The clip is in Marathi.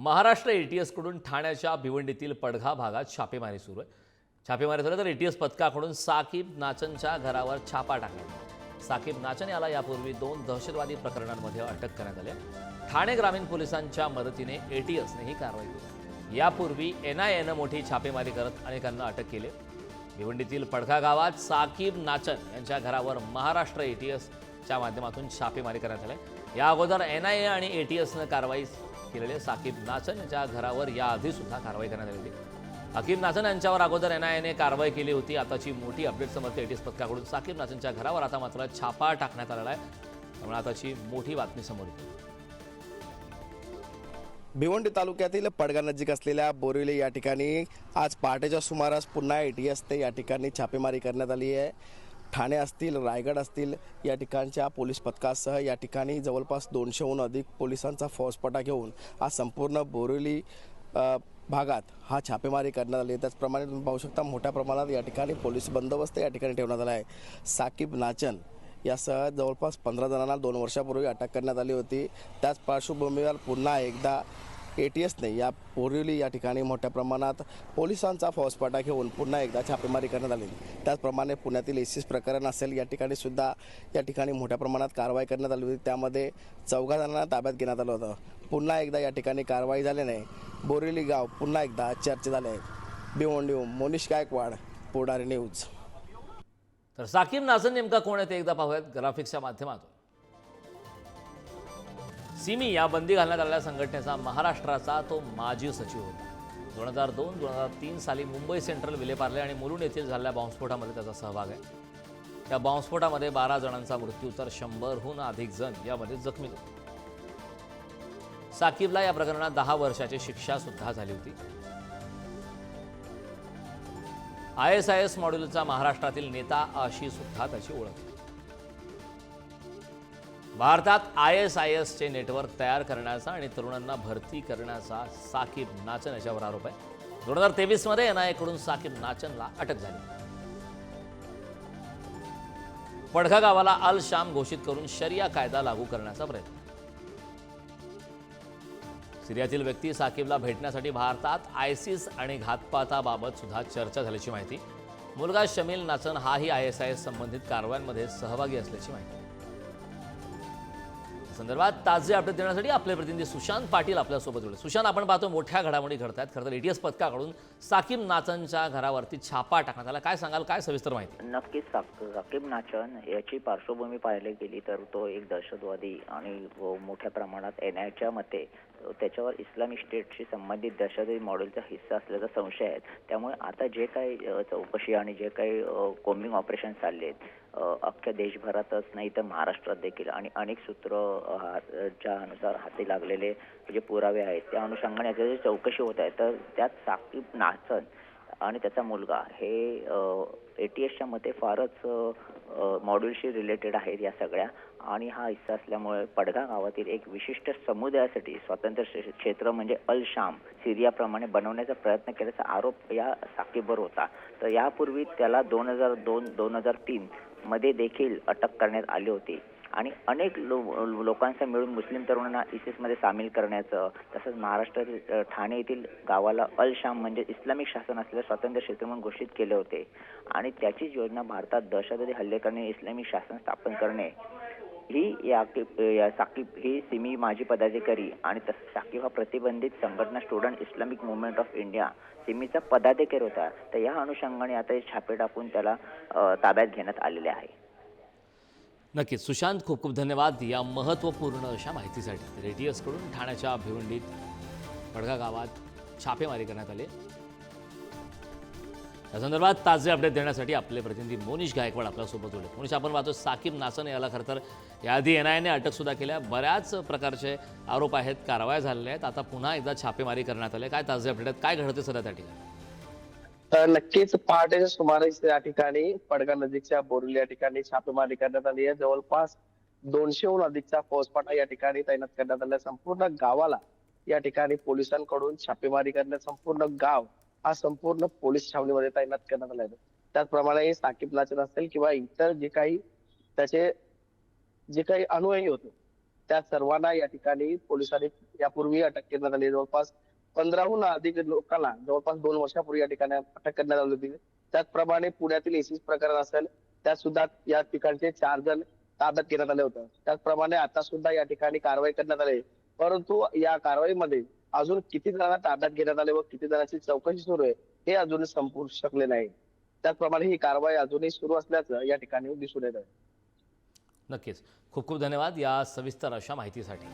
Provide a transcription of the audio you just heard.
महाराष्ट्र एटीएसकडून ठाण्याच्या भिवंडीतील पडघा भागात छापेमारी सुरू आहे. छापेमारी झाली तर एटीएस पथकाकडून साकीब नाचनच्या घरावर छापा टाकण्यात आला. साकीब नाचन याला यापूर्वी 2 दहशतवादी प्रकरणांमध्ये अटक करण्यात आली. ठाणे ग्रामीण पोलिसांच्या मदतीने एटीएसने ही कारवाई केली. यापूर्वी एनआयएनं मोठी छापेमारी करत अनेकांना अटक केली. भिवंडीतील पडघा गावात साकीब नाचन यांच्या घरावर महाराष्ट्र एटीएसच्या माध्यमातून छापेमारी करण्यात आली. या अगोदर एनआयए आणि एटीएसनं कारवाई केलेले साकीब नाचन यांच्या घरावर याआधी सुद्धा कारवाई करण्यात आली. साकीब नाचन यांच्यावर अगोदर एनआयएने कारवाई केली होती. आताची मोठी अपडेट समजते एटीएस पथकाकडून साकीब नाचनच्या घरावर आता मात्र छापा टाकण्यात आलेला आहे. त्यामुळे आताची मोठी बातमी समोर येते. भिवंडी तालुक्यातील पडगा नजीक असलेल्या बोरिवली या ठिकाणी आज पहाटेच्या सुमारास पुन्हा एटीएस ते या ठिकाणी छापेमारी करण्यात आली आहे. ठाणे असतील, रायगड असतील या ठिकाणच्या पोलीस पथकासह या ठिकाणी जवळपास 200हून अधिक पोलिसांचा फौजपटा घेऊन आज संपूर्ण बोरिवली भागात हा छापेमारी करण्यात आली. त्याचप्रमाणे तुम्ही पाहू शकता मोठ्या प्रमाणात या ठिकाणी पोलीस बंदोबस्त या ठिकाणी ठेवण्यात आला आहे. साकीब नाचन यासह जवळपास 15 जणांना 2 वर्षापूर्वी अटक करण्यात आली होती. त्याच पार्श्वभूमीवर पुन्हा एकदा एटीएसने या बोरिवली या ठिकाणी मोठ्या प्रमाणात पोलिसांचा फौजपटा घेऊन पुन्हा एकदा छापेमारी करण्यात आली. त्याचप्रमाणे पुण्यातील एसीस प्रकरण असेल या ठिकाणी सुद्धा या ठिकाणी मोठ्या प्रमाणात कारवाई करण्यात आली होती. त्यामध्ये 14 जणांना ताब्यात घेण्यात आलं होतं. पुन्हा एकदा या ठिकाणी कारवाई झाल्याने बोरिवली गाव पुन्हा एकदा चर्चेत झाले आहे. भिवंडीहून मोनिश गायकवाड, पुढारी न्यूज. तर साकीब नाचन नेमका कोण आहे ते एकदा पाहूयात ग्राफिक्सच्या माध्यमातून. सिमी या बंदी घालण्यात आलेल्या संघटनेचा महाराष्ट्राचा तो माजी सचिव होता. 2002-2003 साली मुंबई सेंट्रल विलेपार्ले आणि मुलुंड येथील झालेल्या बॉम्बस्फोटामध्ये त्याचा सहभाग आहे. त्या बॉम्बस्फोटामध्ये 12 जणांचा मृत्यू तर 100हून अधिक जण यामध्ये जखमी झाले. साकीबला या प्रकरणात 10 वर्षाची शिक्षा सुद्धा झाली होती. ISIS मॉड्यूलचा महाराष्ट्रातील नेता अशी सुद्धा त्याची ओळख. भारतात ISISचे नेटवर्क तयार करण्याचा आणि तरुणांना भरती करण्याचा साकीब नाचन याच्यावर आरोप आहे. 2023 मध्ये NIA कडून साकीब नाचनला अटक झाली. पडघा गावाला अल शाम घोषित करून शरिया कायदा लागू करण्याचा प्रयत्न. सिरियातील व्यक्ती साकीबला भेटण्यासाठी भारतात ISIS आणि घातपाताबाबत सुद्धा चर्चा झाल्याची माहिती. मुलगा शमील नाचन हाही ISIS संबंधित कारवायांमध्ये सहभागी असल्याची माहिती. संदर्भात ताजे अपडेट देण्यासाठी आपले प्रतिनिधी सुशांत पाटील आपल्यासोबत जोडले. सुशांत, आपण पाहतो मोठ्या घडामोडी घडतात. खरं तर एटीएस पथकाकडून साकीब नाचनच्या घरावरती छापा टाकण्यात आला. काय सांगाल, काय सविस्तर माहिती? नक्कीच साकीब नाचन याची पार्श्वभूमी पाहायला गेली तर तो एक दहशतवादी आणि मोठ्या प्रमाणात NIAच्या मते त्याच्यावर इस्लामिक स्टेटशी संबंधित दहशतवादी मॉडेलचा हिस्सा असल्याचा संशय आहे. त्यामुळे आता जे काही चौकशी आणि जे काही कोम्बिंग ऑपरेशन चालले आहेत अख्ख्या देशभरातच नाही तर महाराष्ट्रात देखील आणि अनेक सूत्राच्या अनुसार हाती लागलेले जे पुरावे आहेत त्या अनुषंगाने याची चौकशी होत आहे. तर त्यात साकीब नाचन आणि त्याचा मुलगा हे ATSच्या मते फारच मॉड्यूलशी रिलेटेड आहेत या सगळ्या. आणि हा हिस्सा असल्यामुळे पडघा गावातील एक विशिष्ट समुदायासाठी स्वतंत्र क्षेत्र म्हणजे अल शाम सिरियाप्रमाणे बनवण्याचा प्रयत्न केल्याचा आरोप या साकीबवर होता. तर यापूर्वी त्याला 2002-2003 मध्ये देखील अटक करण्यात आली होती आणि अनेक लोकांचा मिळून मुस्लिम तरुणांना ISIS मध्ये सामील करण्याचं, तसंच महाराष्ट्रातील ठाणे येथील गावाला अल शाम म्हणजे इस्लामिक शासन असलेले स्वतंत्र क्षेत्र म्हणून घोषित केले होते. आणि त्याचीच योजना भारतात दहशतवादी हल्ले करणे, इस्लामिक शासन स्थापन करणे ही या साकीब ही सिमी माजी पदाधिकारी आणि तसंच साकीब हा प्रतिबंधित संघटना Student Islamic Movement of India सिमीचा पदाधिकारी होता. तर या अनुषंगाने आता छापे टाकून त्याला ताब्यात घेण्यात आलेले आहे. नक्कीच सुशांत, खूप खूप धन्यवाद या महत्त्वपूर्ण अशा माहितीसाठी. तर एटीएसकडून ठाण्याच्या भिवंडीत पडघा गावात छापेमारी करण्यात आली. या संदर्भात ताजे अपडेट देण्यासाठी आपले प्रतिनिधी मोनिश गायकवाड आपल्यासोबत जोडले. मोनिश, आपण पाहतो साकीब नाचन याला खरं तर याआधी NIAने अटक सुद्धा केल्या. बऱ्याच प्रकारचे आरोप आहेत, कारवाया झालेल्या आहेत. आता पुन्हा एकदा छापेमारी करण्यात आली. काय ताजे अपडेट आहेत, काय घडते सध्या त्या ठिकाणी? नक्कीच पहाटेच्या सुमारास या ठिकाणी पडगा नजीकच्या बोरिवली या ठिकाणी छापेमारी करण्यात आली आहे. जवळपास 200हून अधिकचा फौजपटा या ठिकाणी तैनात करण्यात आला. संपूर्ण गावाला या ठिकाणी पोलिसांकडून छापेमारी करण्यात संपूर्ण गाव हा संपूर्ण पोलीस छावणीमध्ये तैनात करण्यात आला आहे. त्याचप्रमाणे साकीब नाचन असेल किंवा इतर जे काही त्याचे जे काही अनुयायी होते त्या सर्वांना या ठिकाणी पोलिसांनी यापूर्वी अटक करण्यात आली. जवळपास 15हून अधिक लोकांना जवळपास 2 वर्षापूर्वी या ठिकाणी अटक करण्यात आली होती. त्याचप्रमाणे पुण्यातील एसीज प्रकरण असेल त्यात सुद्धा या ठिकाणचे 4 जण ताब्यात घेण्यात आले होते. त्याचप्रमाणे आता सुद्धा या ठिकाणी कारवाई करण्यात आली, परंतु या कारवाईमध्ये अजून किती जणांना ताब्यात घेण्यात आले व किती जणांची चौकशी सुरू आहे हे अजूनही संपू शकले नाही. त्याचप्रमाणे ही कारवाई अजूनही सुरू असल्याचं या ठिकाणी दिसून येत आहे. नक्कीच. खूप खूप धन्यवाद या सविस्तर अशा माहितीसाठी.